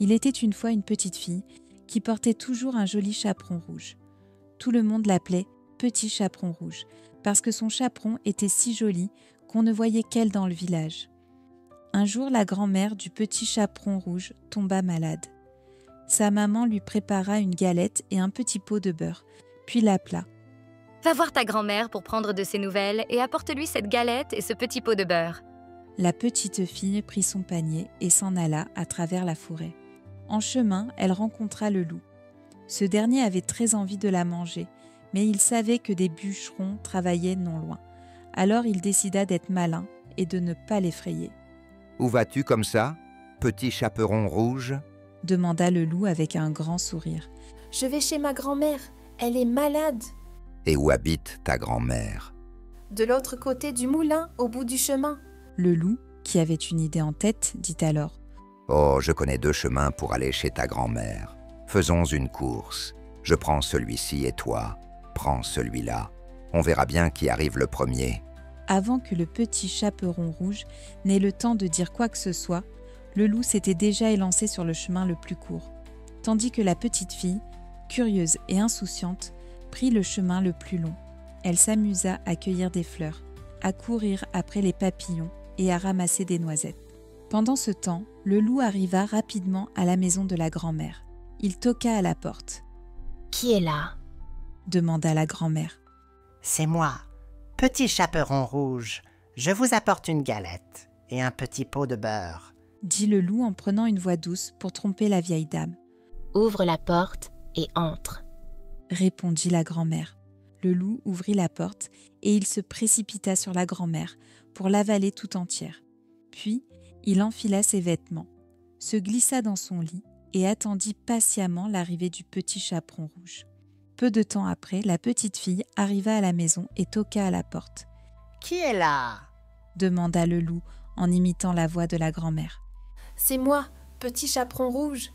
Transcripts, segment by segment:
Il était une fois une petite fille qui portait toujours un joli chaperon rouge. Tout le monde l'appelait Petit Chaperon Rouge parce que son chaperon était si joli qu'on ne voyait qu'elle dans le village. Un jour, la grand-mère du Petit Chaperon Rouge tomba malade. Sa maman lui prépara une galette et un petit pot de beurre, puis l'appela. « Va voir ta grand-mère pour prendre de ses nouvelles et apporte-lui cette galette et ce petit pot de beurre. » La petite fille prit son panier et s'en alla à travers la forêt. En chemin, elle rencontra le loup. Ce dernier avait très envie de la manger, mais il savait que des bûcherons travaillaient non loin. Alors il décida d'être malin et de ne pas l'effrayer. « Où vas-tu comme ça, petit chaperon rouge ?» demanda le loup avec un grand sourire. « Je vais chez ma grand-mère, elle est malade. »« Et où habite ta grand-mère ?»« De l'autre côté du moulin, au bout du chemin. » Le loup, qui avait une idée en tête, dit alors. « Oh, je connais 2 chemins pour aller chez ta grand-mère. Faisons une course. Je prends celui-ci et toi, prends celui-là. On verra bien qui arrive le premier. » Avant que le petit chaperon rouge n'ait le temps de dire quoi que ce soit, le loup s'était déjà élancé sur le chemin le plus court, tandis que la petite fille, curieuse et insouciante, prit le chemin le plus long. Elle s'amusa à cueillir des fleurs, à courir après les papillons et à ramasser des noisettes. Pendant ce temps, le loup arriva rapidement à la maison de la grand-mère. Il toqua à la porte. « Qui est là ?» demanda la grand-mère. « C'est moi, petit chaperon rouge. Je vous apporte une galette et un petit pot de beurre. » dit le loup en prenant une voix douce pour tromper la vieille dame. « Ouvre la porte et entre. » répondit la grand-mère. Le loup ouvrit la porte et il se précipita sur la grand-mère pour l'avaler tout entière. Puis, il enfila ses vêtements, se glissa dans son lit et attendit patiemment l'arrivée du petit chaperon rouge. Peu de temps après, la petite fille arriva à la maison et toqua à la porte. « Qui est là ?» demanda le loup en imitant la voix de la grand-mère. « C'est moi, petit chaperon rouge. »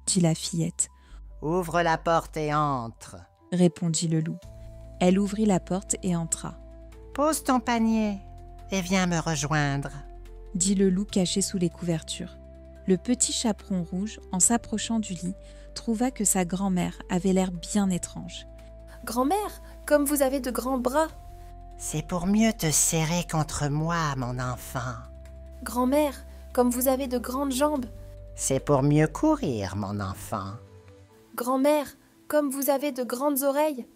dit la fillette. « Ouvre la porte et entre. » répondit le loup. Elle ouvrit la porte et entra. « Pose ton panier et viens me rejoindre. » dit le loup caché sous les couvertures. Le petit chaperon rouge, en s'approchant du lit, trouva que sa grand-mère avait l'air bien étrange. « Grand-mère, comme vous avez de grands bras. »« C'est pour mieux te serrer contre moi, mon enfant. »« Grand-mère, comme vous avez de grandes jambes. »« C'est pour mieux courir, mon enfant. »« Grand-mère, comme vous avez de grandes oreilles. »«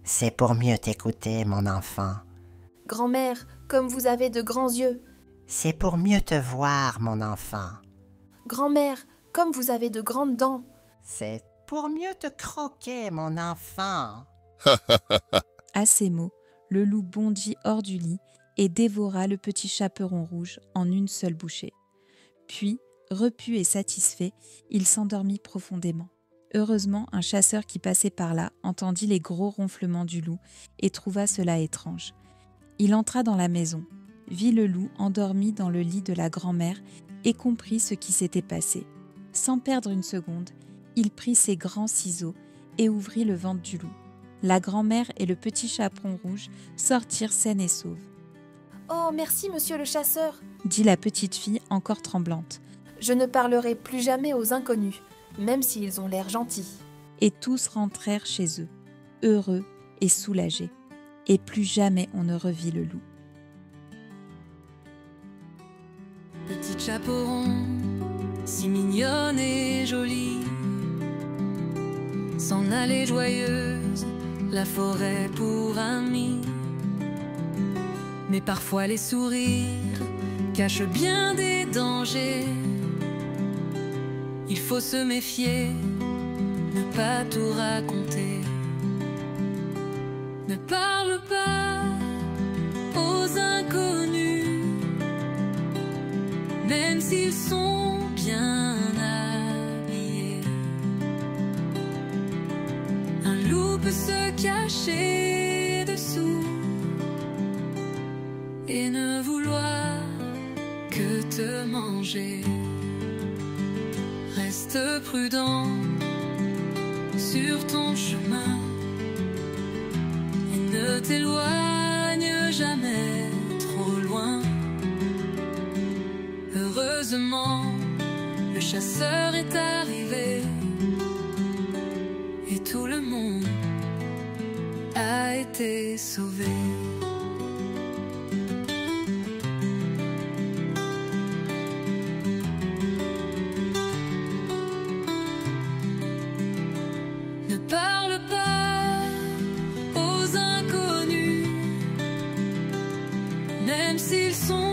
C'est pour mieux t'écouter, mon enfant. »« Grand-mère, comme vous avez de grands yeux. »« C'est pour mieux te voir, mon enfant. »« Grand-mère, comme vous avez de grandes dents. »« C'est pour mieux te croquer, mon enfant. » À ces mots, le loup bondit hors du lit et dévora le petit chaperon rouge en une seule bouchée. Puis, repu et satisfait, il s'endormit profondément. Heureusement, un chasseur qui passait par là entendit les gros ronflements du loup et trouva cela étrange. Il entra dans la maison, vit le loup endormi dans le lit de la grand-mère et comprit ce qui s'était passé. Sans perdre une seconde, il prit ses grands ciseaux et ouvrit le ventre du loup. La grand-mère et le petit chaperon rouge sortirent saines et sauves. « Oh, merci, monsieur le chasseur, » dit la petite fille encore tremblante. « Je ne parlerai plus jamais aux inconnus, même s'ils ont l'air gentils. » Et tous rentrèrent chez eux, heureux et soulagés. Et plus jamais on ne revit le loup. Petite chaperon, si mignonne et jolie, s'en allait joyeuse, la forêt pour amis. Mais parfois les sourires cachent bien des dangers. Il faut se méfier, ne pas tout raconter. Ne parle pas aux inconnus, même s'ils sont bien habillés. Un loup peut se cacher dessous et ne vouloir que te manger. Reste prudent sur ton chemin et ne t'éloigne jamais trop loin. Heureusement, le chasseur est arrivé. été sauvé. Ne parle pas aux inconnus, même s'ils sont